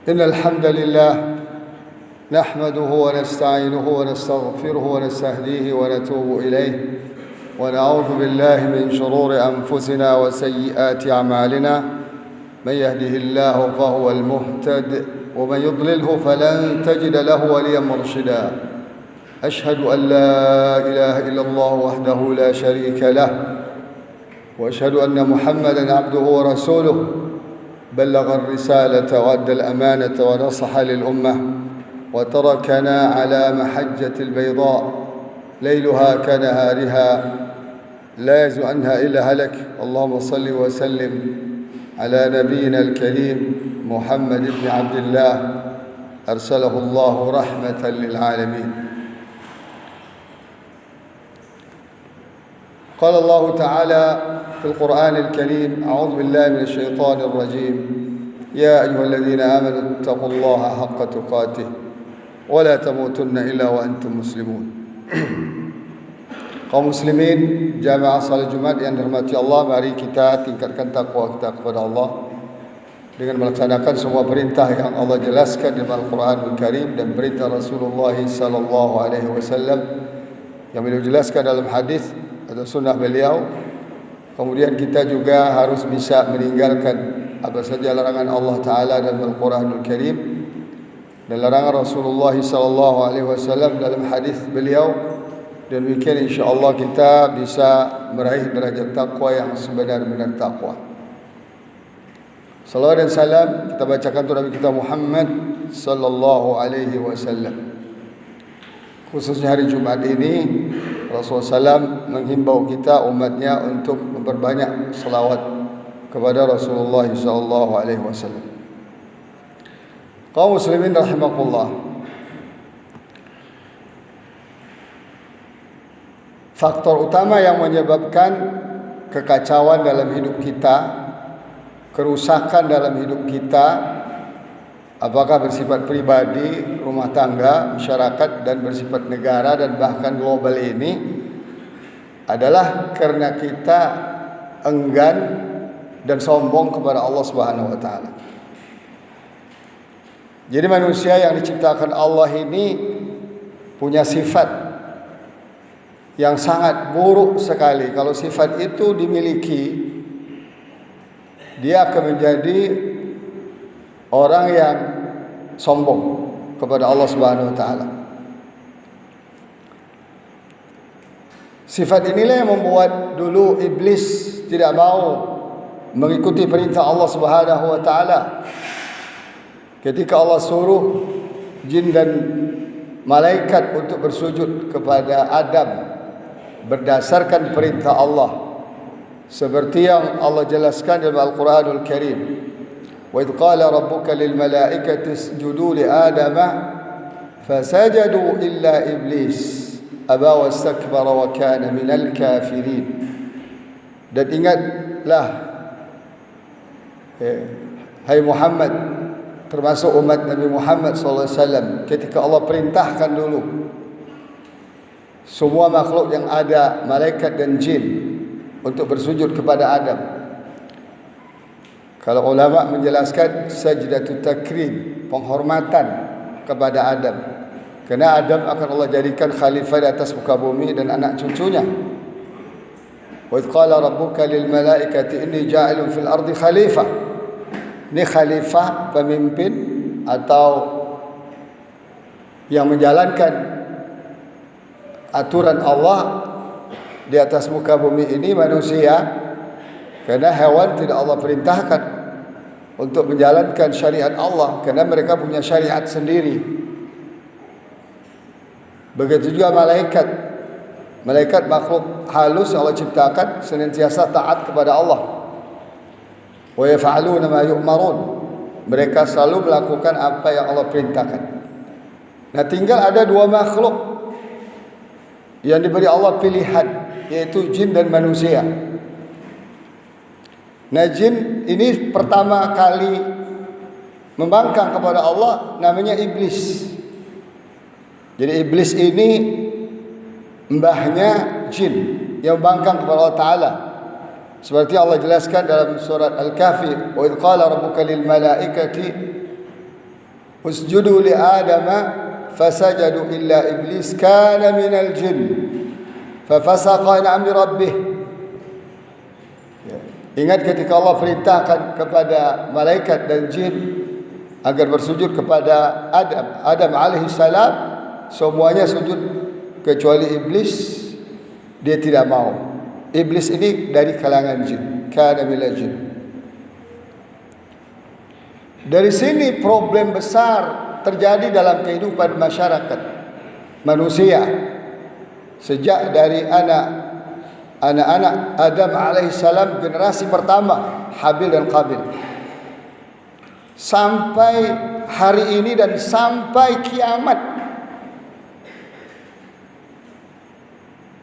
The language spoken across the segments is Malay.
إن الحمد لله نحمده ونستعينه ونستغفره ونستهديه ونتوب إليه ونعوذ بالله من شرور أنفسنا وسيئات أعمالنا. من يهده الله فهو المهتد ومن يضلله فلن تجد له وليا مرشدا. أشهد أن لا إله إلا الله وحده لا شريك له وأشهد أن محمدا عبده ورسوله بلغ الرسالة وأدى الأمانة ونصح للأمة وتركنا على محجة البيضاء ليلها كنهارها لا يزغ عنها إلا هلك. اللهم صل وسلم على نبينا الكريم محمد بن عبد الله أرسله الله رحمة للعالمين. قال الله تعالى في القرآن الكريم: أعوذ بالله من الشيطان الرجيم. يا أيها الذين آمنوا اتقوا الله حق تقاته ولا تموتن إلا وأنتم مسلمون. Kaum muslimin jamaah salat Jumat yang dirahmati Allah, mari kita tingkatkan takwa kita kepada Allah dengan melaksanakan semua perintah yang Allah jelaskan dalam Al-Quranul Karim dan perintah Rasulullah sallallahu alaihi wasallam yang beliau jelaskan dalam hadis atau sunnah beliau. Kemudian kita juga harus bisa meninggalkan apa saja larangan Allah Ta'ala dalam Al-Quranul Karim dan larangan Rasulullah sallallahu alaihi wasallam dalam hadis beliau. Dan demikian insyaAllah kita bisa meraih derajat taqwa yang sebenar-benar taqwa. Salawat dan salam kita bacakan untuk Nabi kita Muhammad sallallahu alaihi wasallam. Khususnya hari Jumat ini Rasulullah SAW menghimbau kita umatnya untuk memperbanyak salawat kepada Rasulullah sallallahu alaihi wasallam. Kaum muslimin rahimakumullah, faktor utama yang menyebabkan kekacauan dalam hidup kita, kerusakan dalam hidup kita, apakah bersifat pribadi, rumah tangga, masyarakat, dan bersifat negara dan bahkan global ini adalah karena kita enggan dan sombong kepada Allah Subhanahu wa taala. Jadi manusia yang diciptakan Allah ini punya sifat yang sangat buruk sekali. Kalau sifat itu dimiliki, dia akan menjadi orang yang sombong kepada Allah Subhanahu wa taala. Sifat inilah yang membuat dulu iblis tidak mau mengikuti perintah Allah Subhanahu wa taala. Ketika Allah suruh jin dan malaikat untuk bersujud kepada Adam berdasarkan perintah Allah, seperti yang Allah jelaskan dalam Al-Quranul Karim. Wa idh qala rabbuka lil malaikati isjudu li adama fasajadu illa iblis aba wastakbara wa kana minal kafirin. Dan ingatlah hai Muhammad, termasuk umat Nabi Muhammad sallallahu alaihi wasallam, ketika Allah perintahkan dulu semua makhluk yang ada, malaikat dan jin, untuk bersujud kepada Adam. Kalau ulama menjelaskan sajdatut takrim, penghormatan kepada Adam, kerana Adam akan Allah jadikan khalifah di atas muka bumi dan anak cucunya. Wa idh qala rabbuka lil malaikati inni ja'ilun fil ardi khalifah. Ini khalifah, pemimpin atau yang menjalankan aturan Allah di atas muka bumi ini manusia, kerana hewan tidak Allah perintahkan untuk menjalankan syariat Allah, kerana mereka punya syariat sendiri. Begitu juga malaikat. Malaikat makhluk halus yang Allah ciptakan senantiasa taat kepada Allah. Wa yaf'aluna ma yu'marun. Mereka selalu melakukan apa yang Allah perintahkan. Nah, tinggal ada dua makhluk yang diberi Allah pilihan, yaitu jin dan manusia. Nah, jin ini pertama kali membangkang kepada Allah namanya iblis. Jadi iblis ini mbahnya jin yang membangkang kepada Allah Ta'ala. Seperti Allah jelaskan dalam surat Al-Kahfi, wa idh qala rabbuka lil malaikati usjudu li adama fasajadu illa iblis kana minal jin fafasaqa an amri rabbih. Ingat ketika Allah perintahkan kepada malaikat dan jin agar bersujud kepada Adam alaihi salam, semuanya sujud kecuali iblis. Dia tidak mau. Iblis ini dari kalangan jin, kana minal jin. Dari sini problem besar terjadi dalam kehidupan masyarakat manusia sejak dari anak-anak Adam alaihissalam generasi pertama Habil dan Qabil sampai hari ini dan sampai kiamat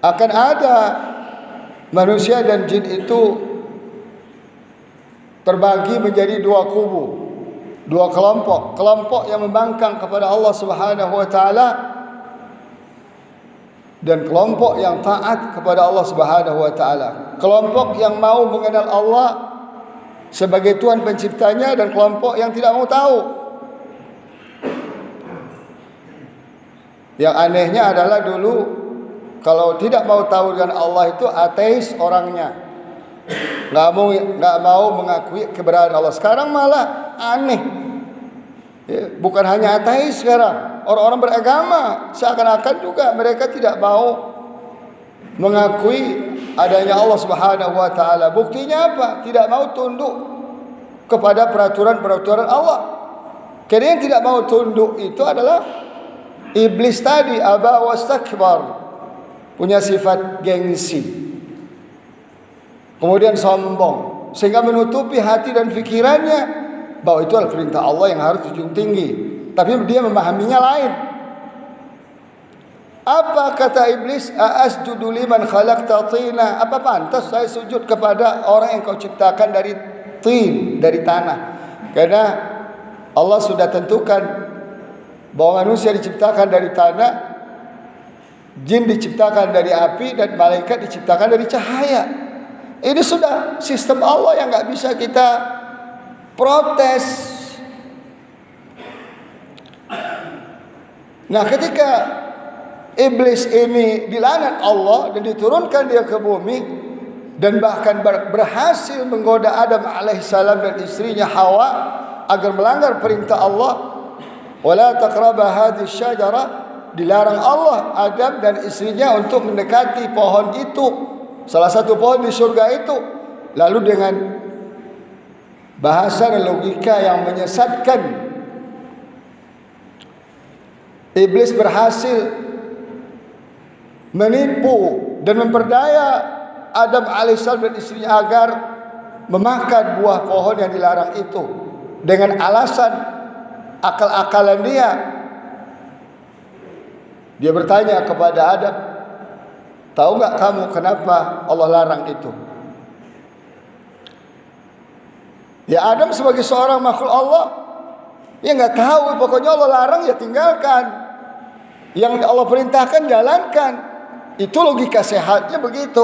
akan ada manusia dan jin itu terbagi menjadi dua kubu, dua kelompok. Kelompok yang membangkang kepada Allah Subhanahu wa taala dan kelompok yang taat kepada Allah Subhanahu wa taala. Kelompok yang mau mengenal Allah sebagai Tuhan penciptanya dan kelompok yang tidak mau tahu. Yang anehnya adalah dulu kalau tidak mau tahu dengan Allah itu ateis orangnya. Enggak mau mengakui keberadaan Allah. Sekarang malah aneh. Ya, bukan hanya ateis sekarang, orang-orang beragama seakan-akan juga mereka tidak mau mengakui adanya Allah Subhanahu wa taala. Buktinya apa? Tidak mau tunduk kepada peraturan-peraturan Allah. Karena yang tidak mau tunduk itu adalah iblis tadi, aba wastakbar, punya sifat gengsi. Kemudian sombong sehingga menutupi hati dan pikirannya bahwa itu adalah perintah Allah yang harus dijunjung tinggi, tapi dia memahaminya lain. Apa kata iblis? Asjudu liman khalaqta tina. Apa pantas saya sujud kepada orang yang kau ciptakan dari tin, dari tanah? Karena Allah sudah tentukan bahwa manusia diciptakan dari tanah, jin diciptakan dari api, dan malaikat diciptakan dari cahaya. Ini sudah sistem Allah yang enggak bisa kita protes. Nah, ketika iblis ini dilaknat Allah dan diturunkan dia ke bumi dan bahkan berhasil menggoda Adam alaihissalam dan istrinya Hawa agar melanggar perintah Allah, wala taqraba hadhihi syajarah, dilarang Allah Adam dan istrinya untuk mendekati pohon itu, salah satu pohon di surga itu. Lalu dengan bahasa dan logika yang menyesatkan, iblis berhasil menipu dan memperdaya Adam alaihissalam dan istrinya agar memakan buah pohon yang dilarang itu dengan alasan akal-akalan dia. Dia bertanya kepada Adam, tahu enggak kamu kenapa Allah larang itu? Ya, Adam sebagai seorang makhluk Allah, ya enggak tahu, pokoknya Allah larang ya tinggalkan. Yang Allah perintahkan jalankan. Itu logika sehatnya begitu.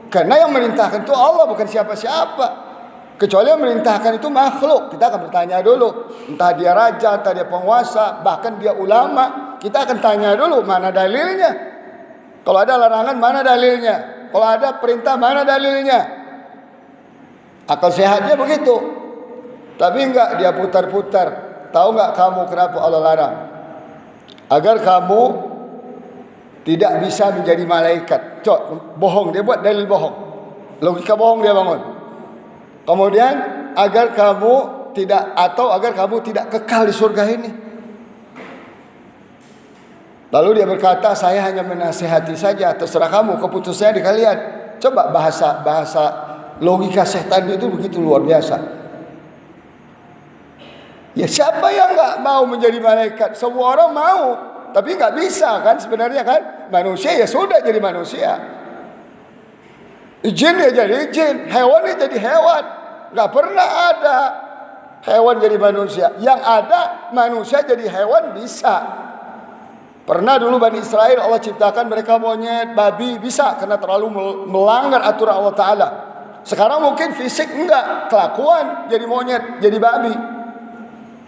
Karena yang merintahkan itu Allah, bukan siapa-siapa. Kecuali yang merintahkan itu makhluk, kita akan bertanya dulu. Entah dia raja, entah dia penguasa, bahkan dia ulama, kita akan tanya dulu mana dalilnya. Kalau ada larangan, mana dalilnya? Kalau ada perintah, mana dalilnya? Akal sehatnya begitu. Tapi enggak, dia putar-putar. Tahu enggak kamu kenapa Allah larang? Agar kamu tidak bisa menjadi malaikat. Bohong, dia buat dalil bohong. Logika bohong dia bangun. Kemudian agar kamu tidak kekal di surga ini. Lalu dia berkata, saya hanya menasihati saja, terserah kamu, keputusannya di kalian. Coba bahasa logika setan itu begitu luar biasa. Ya, siapa yang enggak mau menjadi malaikat? Semua orang mau, tapi enggak bisa kan sebenarnya kan? Manusia ya sudah jadi manusia. Jin ya jadi jin, hewan ya jadi hewan. Enggak pernah ada hewan jadi manusia. Yang ada manusia jadi hewan bisa. Pernah dulu Bani Israel Allah ciptakan mereka monyet, babi, bisa karena terlalu melanggar aturan Allah Ta'ala. Sekarang mungkin fisik enggak, kelakuan jadi monyet, jadi babi.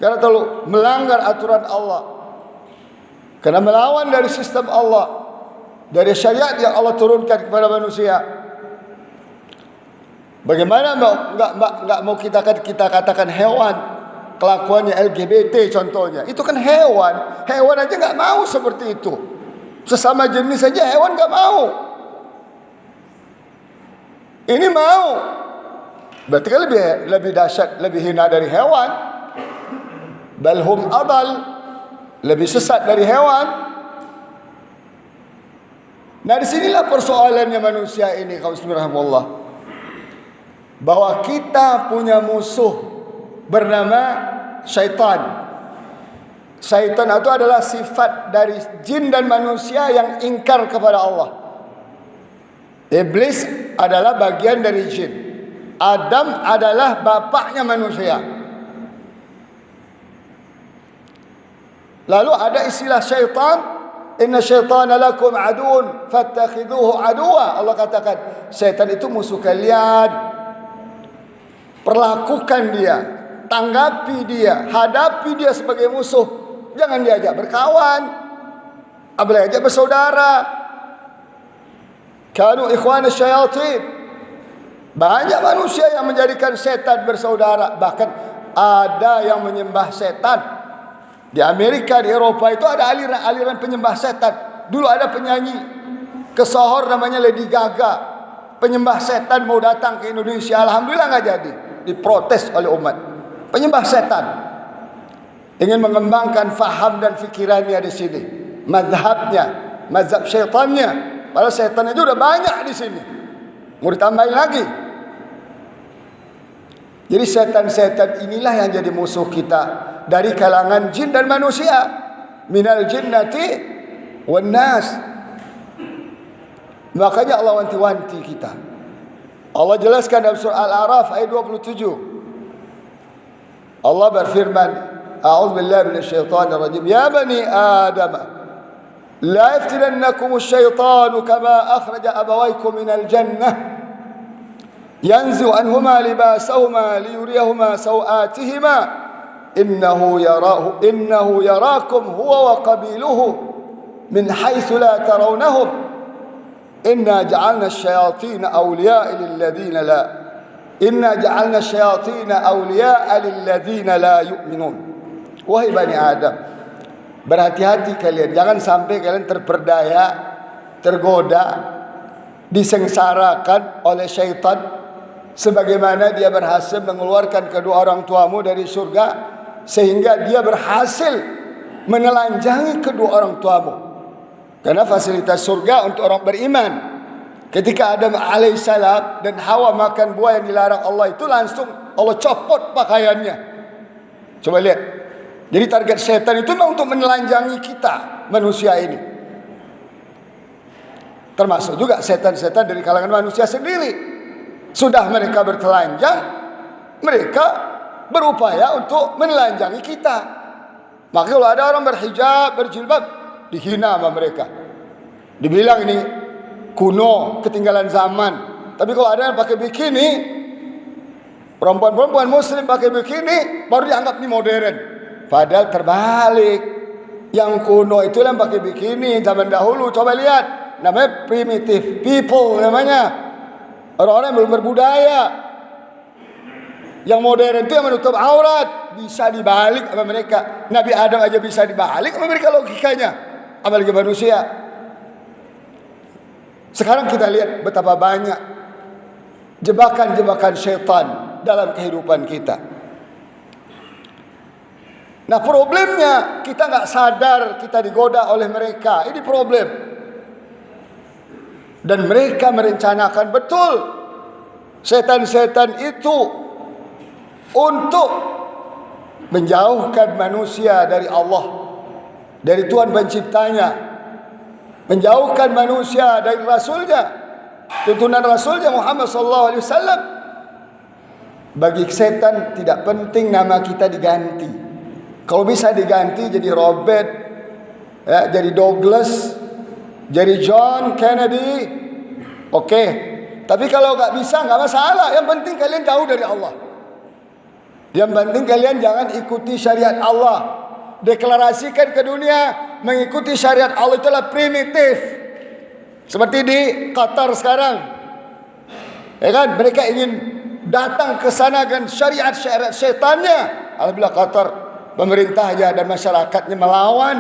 karena terlalu melanggar aturan Allah, karena melawan dari sistem Allah, dari syariat yang Allah turunkan kepada manusia. Bagaimana nggak mau kita katakan hewan, kelakuannya LGBT contohnya, itu kan hewan aja nggak mau seperti itu. Sesama jenis saja hewan nggak mau, ini mau. Berarti kan lebih dahsyat, lebih hina dari hewan. Balhum adal, lebih sesat dari hewan. Nah, disinilah persoalannya manusia ini, kaum muslimin rahimahullah, bahwa kita punya musuh bernama syaitan. Syaitan itu adalah sifat dari jin dan manusia yang ingkar kepada Allah. Iblis adalah bagian dari jin. Adam adalah bapaknya manusia. Lalu ada istilah syaitan, inna syaitana lakum aduun fattakhidhuhu aduwa. Allah katakan syaitan itu musuh kalian. Perlakukan dia, tanggapi dia, hadapi dia sebagai musuh. Jangan diajak berkawan, apalagi ajak bersaudara. Kanu ikhwana syayatin. Banyak manusia yang menjadikan setan bersaudara. Bahkan ada yang menyembah setan. Di Amerika, di Eropa itu ada aliran penyembah setan. Dulu ada penyanyi kesohor namanya Lady Gaga, penyembah setan, mau datang ke Indonesia. Alhamdulillah nggak jadi, diprotes oleh umat. Penyembah setan ingin mengembangkan faham dan fikirannya di sini, mazhabnya, mazhab syaitannya. Padahal setan itu udah banyak di sini, mau ditambahin lagi. Jadi setan-setan inilah yang jadi musuh kita dari kalangan jin dan manusia. Minal jinnati wan nas. Makanya Allah wanti-wanti kita. Allah jelaskan dalam surah Al-A'raf ayat 27. Allah berfirman, A'udzu billahi minasyaitonir rajim. Ya bani Adam, la yaftinannakumus syaitanu kama akhraja abawaykum minal jannah. ينزع عنهما لباسهما ليريهما سوآتهما إنه يراكم هو وقبيله من حيث لا ترونهم إنا جعلنا الشياطين أولياء للذين لا يؤمنون. Wahai Bani Adam, berhati-hati kalian, jangan sampai kalian terperdaya, tergoda, disengsarakan oleh syaitan, sebagaimana dia berhasil mengeluarkan kedua orang tuamu dari surga, sehingga dia berhasil menelanjangi kedua orang tuamu. Karena fasilitas surga untuk orang beriman. Ketika Adam alaihissalam dan Hawa makan buah yang dilarang Allah itu, langsung Allah copot pakaiannya. Coba lihat. Jadi target setan itu memang untuk menelanjangi kita, manusia ini. Termasuk juga setan-setan dari kalangan manusia sendiri. Sudah mereka bertelanjang, mereka berupaya untuk menelanjangi kita. Maka kalau ada orang berhijab, berjilbab, dihina sama mereka, dibilang ini kuno, ketinggalan zaman. Tapi kalau ada yang pakai bikini, perempuan-perempuan muslim pakai bikini, baru dianggap ini modern. Padahal terbalik. Yang kuno itu yang pakai bikini zaman dahulu. Coba lihat, namanya primitive people namanya. Orang-orang yang belum berbudaya. Yang modern itu yang menutup aurat, bisa dibalik sama mereka. Nabi Adam aja bisa dibalik sama mereka logikanya, apalagi manusia. Sekarang kita lihat betapa banyak jebakan-jebakan syaitan dalam kehidupan kita. Nah, problemnya kita nggak sadar kita digoda oleh mereka. Ini problem. Dan mereka merencanakan betul setan-setan itu untuk menjauhkan manusia dari Allah, dari Tuhan penciptanya, menjauhkan manusia dari Rasulnya, tuntunan Rasulnya Muhammad SAW. Bagi setan tidak penting nama kita diganti. Kalau bisa diganti jadi Robert, ya, jadi Douglas, jadi John Kennedy, oke. Tapi kalau nggak bisa, nggak masalah. Yang penting kalian jauh dari Allah. Yang penting kalian jangan ikuti syariat Allah. Deklarasikan ke dunia mengikuti syariat Allah itulah primitif. Seperti di Qatar sekarang, ya kan, mereka ingin datang ke sana dengan syariat-syariat syaitannya. Alhamdulillah Qatar, pemerintahnya dan masyarakatnya melawan,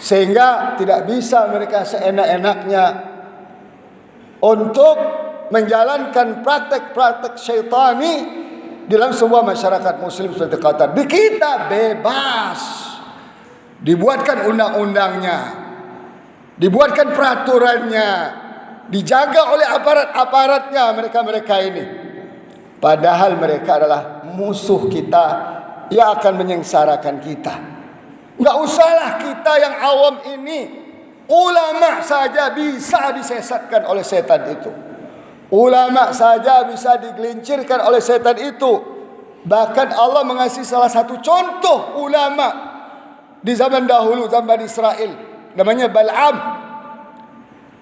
sehingga tidak bisa mereka seenak-enaknya untuk menjalankan praktek-praktek syaitani dalam sebuah masyarakat muslim seperti Qatar. Di kita bebas, dibuatkan undang-undangnya, dibuatkan peraturannya, dijaga oleh aparat-aparatnya mereka-mereka ini. Padahal mereka adalah musuh kita yang akan menyengsarakan kita. Enggak usahlah kita yang awam ini, ulama saja bisa disesatkan oleh setan itu. Ulama saja bisa digelincirkan oleh setan itu. Bahkan Allah mengasih salah satu contoh ulama di zaman dahulu, zaman Israel, namanya Bal'am.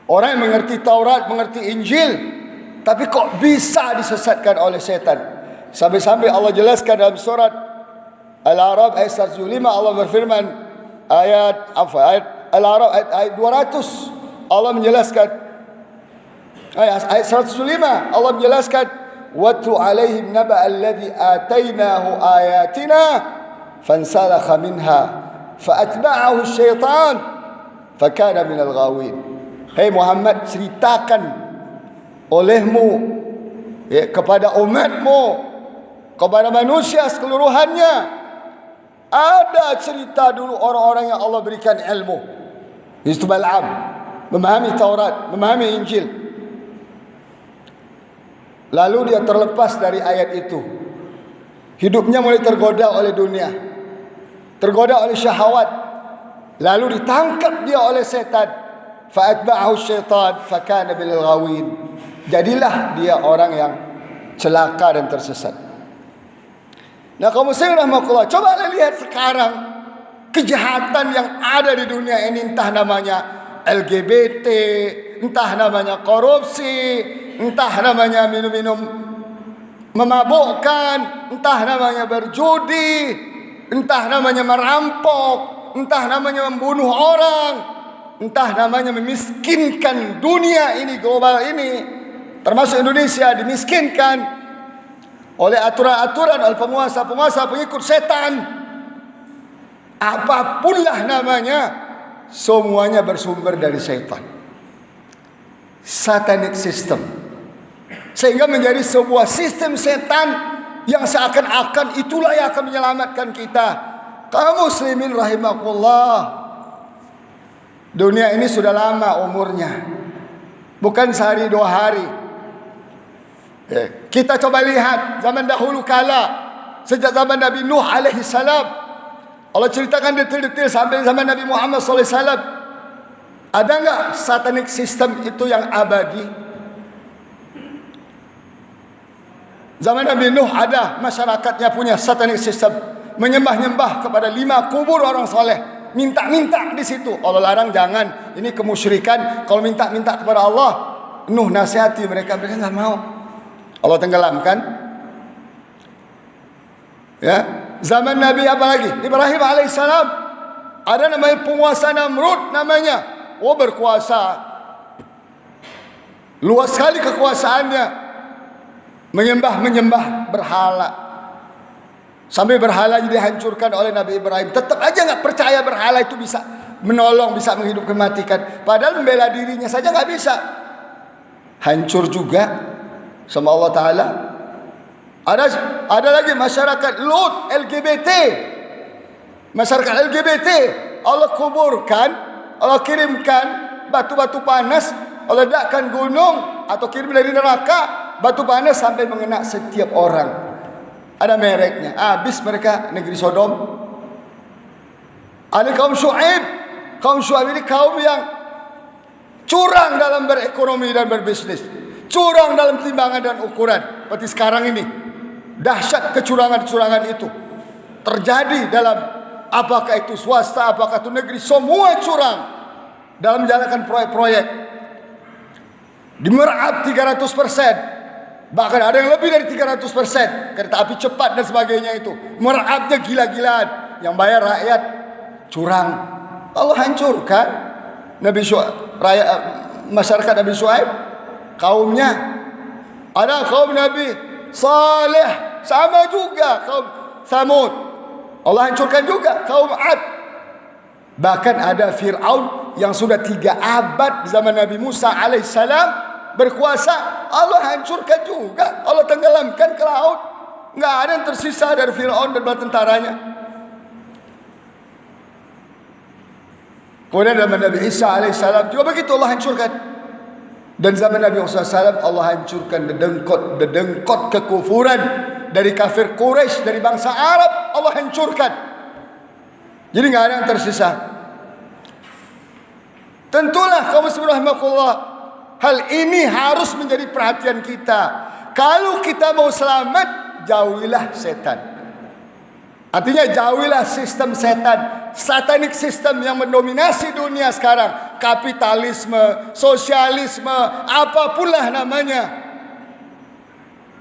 Orang yang mengerti Taurat, mengerti Injil, tapi kok bisa disesatkan oleh setan. Sampai-sampai Allah jelaskan dalam surat Al-A'raf ayat 105, Allah berfirman, ayat Al-A'raf ayat 200, Allah menjelaskan, ayat 105, Allah menjelaskan, watlu alaihim naba alladhi atainahu ayatina fansalakha minha faatba'ahu syaitan fakana minal ghawin. Hai Muhammad, ceritakan olehmu, ya, kepada umatmu, kepada manusia sekeluruhannya. Ada cerita dulu orang-orang yang Allah berikan ilmu, itu Bal'am, memahami Taurat, memahami Injil. Lalu dia terlepas dari ayat itu. Hidupnya mulai tergoda oleh dunia, tergoda oleh syahwat. Lalu ditangkap dia oleh setan. Fa'atba'ahu syaitan fakana minal ghawin. Jadilah dia orang yang celaka dan tersesat. Nah, kaum muslimin rahimakumullah, coba lihat sekarang kejahatan yang ada di dunia ini, entah namanya LGBT, entah namanya korupsi, entah namanya minum-minum memabukkan, entah namanya berjudi, entah namanya merampok, entah namanya membunuh orang, entah namanya memiskinkan dunia ini, global ini, termasuk Indonesia dimiskinkan oleh aturan-aturan, oleh penguasa-penguasa pengikut setan. Apapunlah namanya, semuanya bersumber dari setan. Satanic system. Sehingga menjadi sebuah sistem setan yang seakan-akan itulah yang akan menyelamatkan kita. Kaum muslimin rahimakumullah, dunia ini sudah lama umurnya, bukan sehari dua hari. Kita coba lihat zaman dahulu kala, sejak zaman Nabi Nuh alaihi salam, Allah ceritakan detail-detail sampai zaman Nabi Muhammad sallallahu alaihi wasallam. Ada enggak satanic system itu yang abadi? Zaman Nabi Nuh ada, masyarakatnya punya satanic system, menyembah-nyembah kepada 5 kubur orang soleh, minta-minta di situ. Allah larang jangan, ini kemusyrikan. Kalau minta-minta kepada Allah, Nuh nasihati mereka enggak mau. Allah tenggelamkan. Ya, zaman Nabi apa lagi? Ibrahim alaihissalam, ada namanya penguasa Namrud namanya. Oh, berkuasa, luas sekali kekuasaannya, menyembah berhala, sampai berhalanya dihancurkan oleh Nabi Ibrahim. Tetap aja nggak percaya berhala itu bisa menolong, bisa menghidupkan, matikan. Padahal membela dirinya saja nggak bisa. Hancur juga sama Allah Ta'ala. Ada lagi masyarakat Lut, LGBT. Masyarakat LGBT Allah kuburkan, Allah kirimkan batu-batu panas, Allah ledakkan gunung atau kirim dari neraka batu panas sampai mengena setiap orang. Ada mereknya. Habis mereka negeri Sodom. Ada kaum Syuaib. Kaum Syuaib ini kaum yang curang dalam berekonomi dan berbisnis, curang dalam timbangan dan ukuran. Seperti sekarang ini, dahsyat kecurangan-kecurangan itu terjadi dalam, apakah itu swasta, apakah itu negeri, semua curang dalam menjalankan proyek-proyek. Dimerap 300%, Bahkan ada yang lebih dari 300%. Kereta api cepat dan sebagainya itu. Meraknya gila-gilaan. Yang bayar rakyat curang. Allah hancurkan Nabi Syuaib, masyarakat Nabi Syuaib, kaumnya. Ada kaum Nabi Saleh, sama juga kaum Thamud. Allah hancurkan juga kaum Ad. Bahkan ada Fir'aun yang sudah 3 abad di zaman Nabi Musa alaihissalam berkuasa, Allah hancurkan juga. Allah tenggelamkan ke laut. Enggak ada yang tersisa dari Fir'aun dan bala tentaranya. Kemudian zaman Nabi Isa alaihissalam juga begitu, Allah hancurkan. Dan zaman Nabi Muhammad SAW Allah hancurkan dedengkot kekufuran dari kafir Quraisy, dari bangsa Arab, Allah hancurkan. Jadi enggak ada yang tersisa. Tentulah kaum muslimin rahimakumullah, hal ini harus menjadi perhatian kita. Kalau kita mau selamat, jauhilah setan. Artinya jauhilah sistem setan, satanic system yang mendominasi dunia sekarang. Kapitalisme, sosialisme, apapunlah namanya,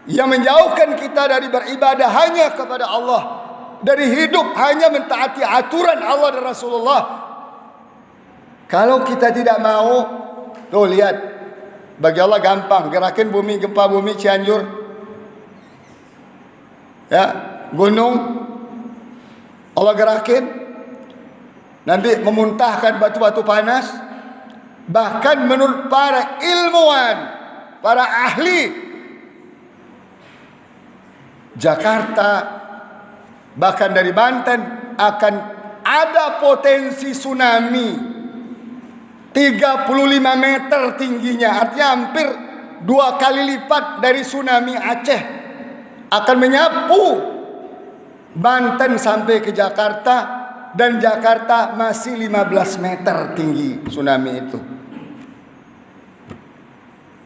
yang menjauhkan kita dari beribadah hanya kepada Allah, dari hidup hanya mentaati aturan Allah dan Rasulullah. Kalau kita tidak mau, tuh lihat, bagi Allah gampang, gerakin bumi, gempa bumi Cianjur, ya, gunung, Allah gerakin, nanti memuntahkan batu-batu panas. Bahkan menurut para ilmuwan, para ahli, Jakarta, bahkan dari Banten akan ada potensi tsunami 35 meter tingginya. Artinya hampir 2 kali lipat dari tsunami Aceh. Akan menyapu Banten sampai ke Jakarta. Dan Jakarta masih 15 meter tinggi tsunami itu.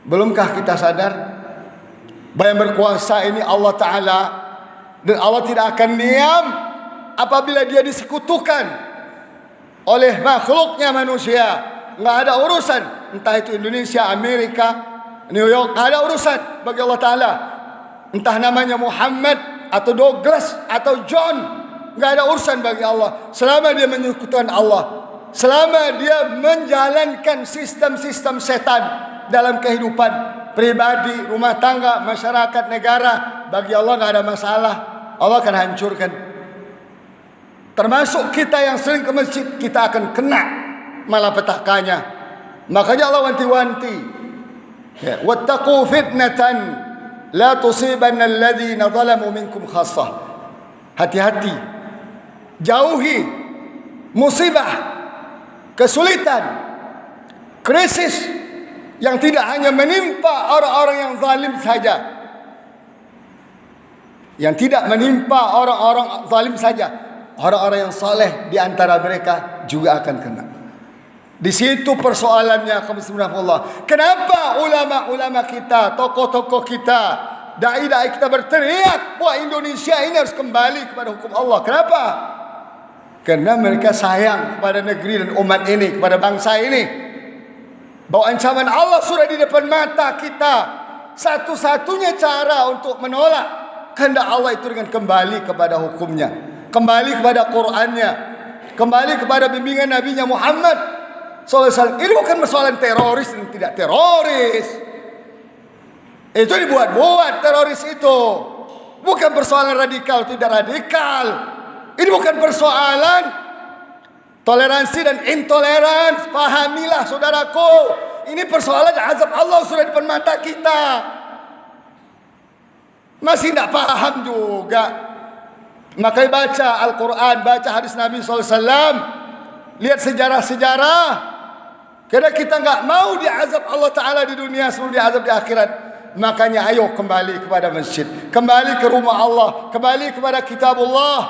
Belumkah kita sadar bahwa yang berkuasa ini Allah Ta'ala, dan Allah tidak akan diam apabila dia disekutukan oleh makhluknya manusia. Nggak ada urusan, entah itu Indonesia, Amerika, New York, nggak ada urusan bagi Allah Ta'ala. Entah namanya Muhammad atau Douglas atau John, nggak ada urusan bagi Allah. Selama dia menyekutukan Allah, selama dia menjalankan sistem-sistem setan dalam kehidupan pribadi, rumah tangga, masyarakat, negara, bagi Allah nggak ada masalah. Allah akan hancurkan. Termasuk kita yang sering ke masjid, kita akan kena malapetakannya. Makanya Allah wanti-wanti, ya, wattaqu fitnatan la tusibanna alladhina zalamu minkum khassah. Hati-hati, jauhi musibah, kesulitan, krisis yang tidak hanya menimpa orang-orang yang zalim saja, yang tidak menimpa orang-orang zalim saja, orang-orang yang saleh di antara mereka juga akan kena. Di situ persoalannya, bismillah. Kenapa ulama-ulama kita, tokoh-tokoh kita, dai-dai kita berteriak bahwa Indonesia ini harus kembali kepada hukum Allah? Kenapa? Karena mereka sayang kepada negeri dan umat ini, kepada bangsa ini. Bahwa ancaman Allah sudah di depan mata kita. Satu-satunya cara untuk menolak kehendak Allah itu dengan kembali kepada hukumnya, kembali kepada Qur'annya, kembali kepada bimbingan Nabi-Nya Muhammad SAW. Ini bukan persoalan teroris dan tidak teroris. Itu dibuat-buat teroris itu. Bukan persoalan radikal tidak radikal. Ini bukan persoalan toleransi dan intoleransi. Pahamilah saudaraku, ini persoalan azab Allah sudah di depan mata kita. Masih tidak paham juga. Makanya baca Al-Quran, baca hadis Nabi SAW, lihat sejarah-sejarah. Karena kita nggak mau diazab Allah Ta'ala di dunia sebelum diazab di akhirat. Makanya ayo kembali kepada masjid, kembali ke rumah Allah, kembali kepada kitabullah,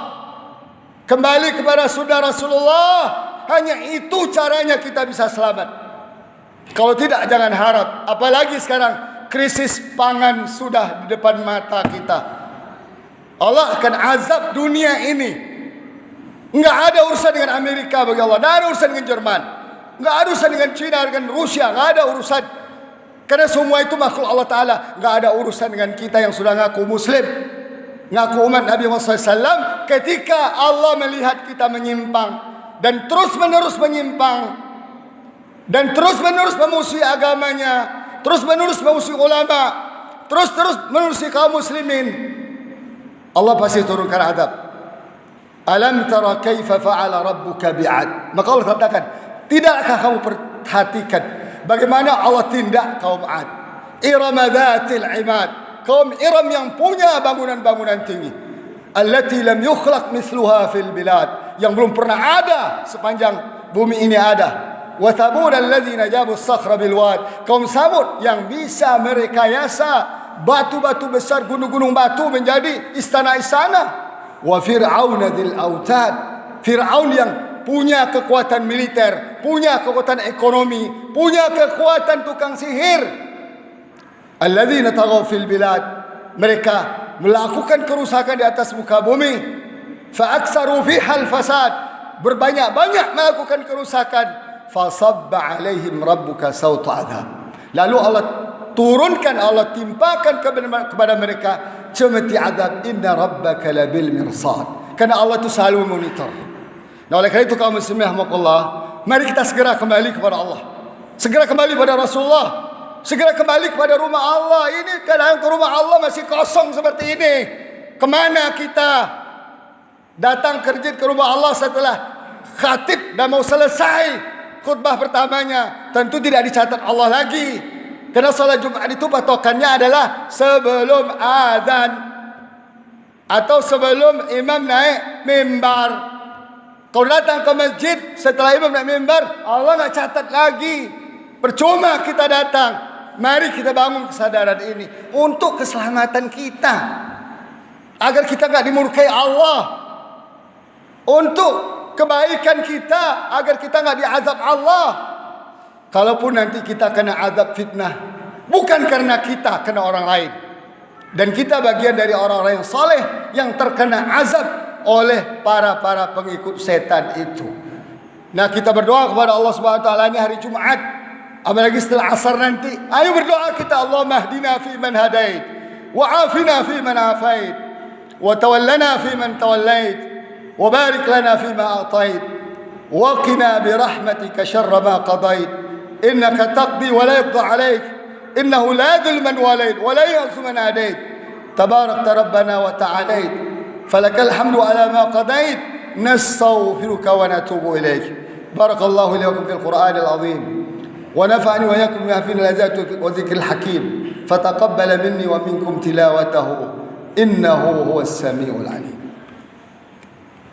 kembali kepada sunnah Rasulullah. Hanya itu caranya kita bisa selamat. Kalau tidak, jangan harap. Apalagi sekarang krisis pangan sudah di depan mata kita. Allah akan azab dunia ini. Enggak ada urusan dengan Amerika bagi Allah, enggak ada urusan dengan Jerman, enggak ada urusan dengan China, dengan Rusia, enggak ada urusan. Karena semua itu makhluk Allah Ta'ala. Nggak ada urusan dengan kita yang sudah ngaku muslim, ngaku umat Nabi Muhammad SAW. Ketika Allah melihat kita menyimpang dan terus menerus menyimpang dan terus menerus memusuhi agamanya, terus menerus memusuhi ulama, terus memusuhi kaum muslimin, Allah pasti turunkan azab. Alam tara kaifa fa'ala rabbuka bi'ad. Maka Allah katakan, tidakkah kamu perhatikan bagaimana Allah tindak kaum Ad? Iram dzatil imad, kaum Iram yang punya bangunan-bangunan tinggi. Allati lam yukhlaq mithluha fil bilad, yang belum pernah ada sepanjang bumi ini ada. Wa thamud alladzina jabu as-sakhra bil wad, kaum Samud yang bisa merekayasa batu-batu besar, gunung-gunung batu menjadi istana-istana. Wa fir'auna dzil autad, Fir'aun yang punya kekuatan militer, punya kekuatan ekonomi, punya kekuatan tukang sihir. Alladzina taghaw fil bilad, mereka melakukan kerusakan di atas muka bumi. Fa aktsaru fiha al fasad, berbanyak-banyak melakukan kerusakan. Fa sabba alaihim rabbuka sawta adzab, lalu Allah turunkan, Allah timpakan kepada mereka cemeti azab. Inna rabbaka labil mirsad, karena Allah itu selalu memonitor. Nah, oleh karena itu kaum muslimin rahimakumullah, mari kita segera kembali kepada Allah, segera kembali kepada Rasulullah, segera kembali kepada rumah Allah. Ini kadang ke rumah Allah masih kosong seperti ini. Kemana kita datang kerja ke rumah Allah setelah khatib dan mau selesai khutbah pertamanya? Tentu tidak dicatat Allah lagi, karena salat Jumat itu patokannya adalah sebelum azan atau sebelum imam naik mimbar. Kau datang ke masjid setelah imam naik mimbar, Allah nak catat lagi. Percuma kita datang. Mari kita bangun kesadaran ini untuk keselamatan kita, agar kita enggak dimurkai Allah, untuk kebaikan kita, agar kita enggak diazab Allah. Kalaupun nanti kita kena azab fitnah, bukan karena kita, kena orang lain. Dan kita bagian dari orang-orang yang saleh yang terkena azab oleh para pengikut setan itu. Nah, kita berdoa kepada Allah Subhanahu wa taala ini hari Jumat, apalagi setelah asar nanti. Ayo berdoa kita, Allahumma hdina fi man hadait, wa afina fi man afait, wa tawallana fi man tawallait, wa barik lana fi ma atait, wa qina bi rahmatika syarra ma qadait. Innaka taqdi wa la yuqda alaik, innahu la yadhillu man walait wa la yu'izzu man adait. Tabarakta rabbana wa ta'alait, falakal hamdu ala ma qadait. Nastaghfiruka wa natubu ilaik. Barakallahu li wa lakum fil Qur'anil azim, wa nafa'ani wa iyyakum bima fihi min al-ayati wa dhikril hakim. Fataqabbal minni wa minkum tilawatahu, innahu huwas samiul alim.